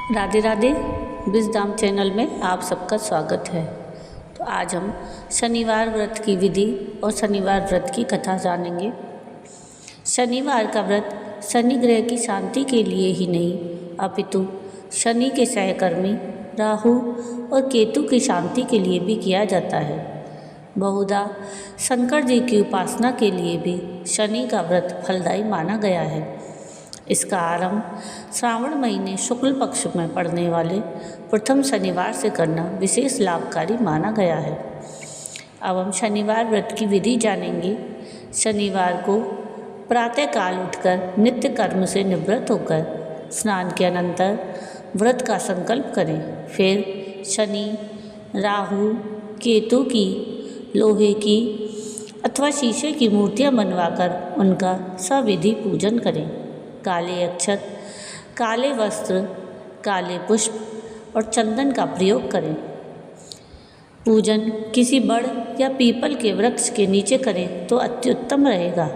Radhe Radhe. Wisdom channel में आप सबका स्वागत है। तो आज हम शनिवार व्रत की विधि और शनिवार व्रत की कथा जानेंगे। शनिवार का व्रत शनि ग्रह की शांति के लिए ही नहीं अपितु शनि के सहकर्मी राहु और केतु की शांति के लिए भी किया जाता है। बहुधा शंकर जी की उपासना के लिए भी शनि का व्रत फलदायी माना गया है। इसका आरंभ श्रावण महीने शुक्ल पक्ष में पड़ने वाले प्रथम शनिवार से करना विशेष लाभकारी माना गया है। अब हम शनिवार व्रत की विधि जानेंगे। शनिवार को प्रातःकाल उठकर नित्य कर्म से निवृत्त होकर स्नान के अनंतर व्रत का संकल्प करें। फिर शनि, राहु, केतु की लोहे की अथवा शीशे की मूर्तियां बनवाकर उनका सविधि पूजन करें। काले अक्षत, काले वस्त्र, काले पुष्प और चंदन का प्रयोग करें। पूजन किसी बड़ या पीपल के वृक्ष के नीचे करें तो अत्युत्तम रहेगा।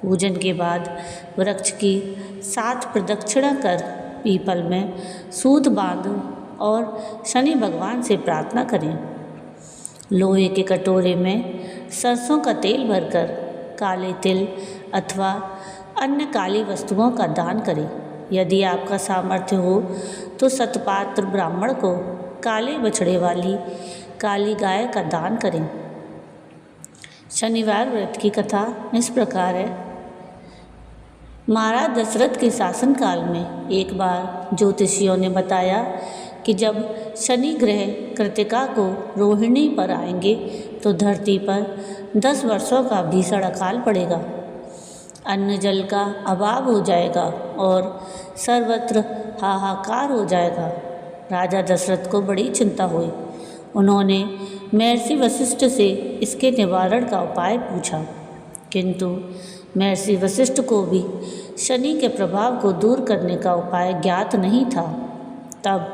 पूजन के बाद वृक्ष की 7 प्रदक्षिणा कर पीपल में सूत बांध और शनि भगवान से प्रार्थना करें। लोहे के कटोरे में सरसों का तेल भरकर काले तिल अथवा अन्य काली वस्तुओं का दान करें। यदि आपका सामर्थ्य हो तो सतपात्र ब्राह्मण को काले बछड़े वाली काली गाय का दान करें। शनिवार व्रत की कथा इस प्रकार है। महाराज दशरथ के शासनकाल में एक बार ज्योतिषियों ने बताया कि जब शनि ग्रह कृतिका को रोहिणी पर आएंगे तो धरती पर 10 वर्षों का भीषण अकाल पड़ेगा, अन्न जल का अभाव हो जाएगा और सर्वत्र हाहाकार हो जाएगा। राजा दशरथ को बड़ी चिंता हुई। उन्होंने महर्षि वशिष्ठ से इसके निवारण का उपाय पूछा, किंतु महर्षि वशिष्ठ को भी शनि के प्रभाव को दूर करने का उपाय ज्ञात नहीं था। तब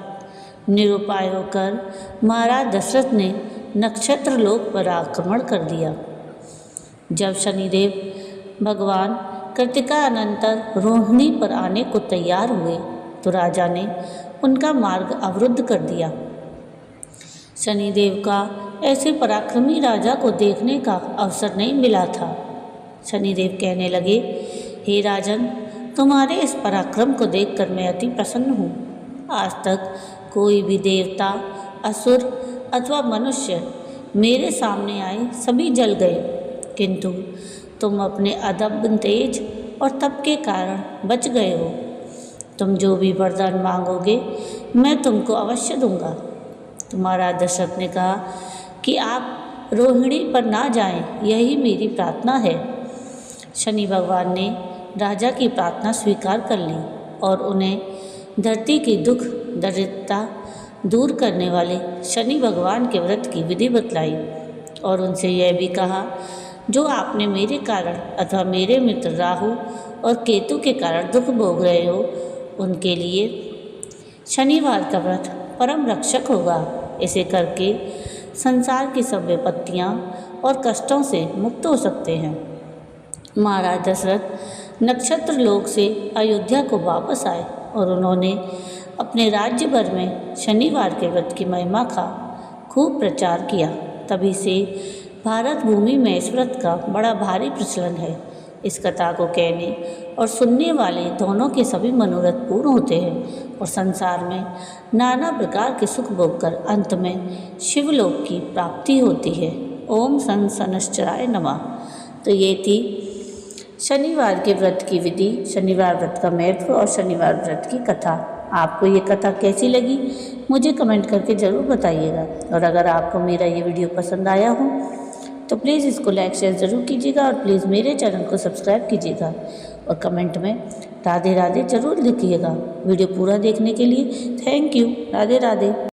निरुपाय होकर महाराज दशरथ ने नक्षत्र लोक पर आक्रमण कर दिया। जब शनिदेव भगवान कृतिका अनंतर रोहिणी पर आने को तैयार हुए तो राजा ने उनका मार्ग अवरुद्ध कर दिया। शनिदेव का ऐसे पराक्रमी राजा को देखने का अवसर नहीं मिला था। शनिदेव कहने लगे, हे राजन, तुम्हारे इस पराक्रम को देखकर मैं अति प्रसन्न हूँ। आज तक कोई भी देवता, असुर अथवा मनुष्य मेरे सामने आए सभी जल गए, किंतु तुम अपने अदम्य तेज और तप के कारण बच गए हो। तुम जो भी वरदान मांगोगे मैं तुमको अवश्य दूंगा। तुम्हारा दशरथ ने कहा कि आप रोहिणी पर ना जाएं, यही मेरी प्रार्थना है। शनि भगवान ने राजा की प्रार्थना स्वीकार कर ली और उन्हें धरती की दुख दरिद्रता दूर करने वाले शनि भगवान के व्रत की विधि बतलाई और उनसे यह भी कहा, जो आपने मेरे कारण अथवा मेरे मित्र राहु और केतु के कारण दुख भोग रहे हो, उनके लिए शनिवार का व्रत परम रक्षक होगा। इसे करके संसार की सब विपत्तियाँ और कष्टों से मुक्त हो सकते हैं। महाराज दशरथ नक्षत्र लोक से अयोध्या को वापस आए और उन्होंने अपने राज्य भर में शनिवार के व्रत की महिमा का खूब प्रचार किया। तभी से भारत भूमि में इस व्रत का बड़ा भारी प्रचलन है। इस कथा को कहने और सुनने वाले दोनों के सभी मनोरथ पूर्ण होते हैं और संसार में नाना प्रकार के सुख भोग कर अंत में शिवलोक की प्राप्ति होती है। ओम शनैश्चराय नमः। तो ये थी शनिवार के व्रत की विधि, शनिवार व्रत का महत्व और शनिवार व्रत की कथा। आपको ये कथा कैसी लगी मुझे कमेंट करके ज़रूर बताइएगा। और अगर आपको मेरा ये वीडियो पसंद आया हो तो प्लीज़ इसको लाइक शेयर ज़रूर कीजिएगा और प्लीज़ मेरे चैनल को सब्सक्राइब कीजिएगा और कमेंट में राधे राधे ज़रूर लिखिएगा। वीडियो पूरा देखने के लिए थैंक यू। राधे राधे।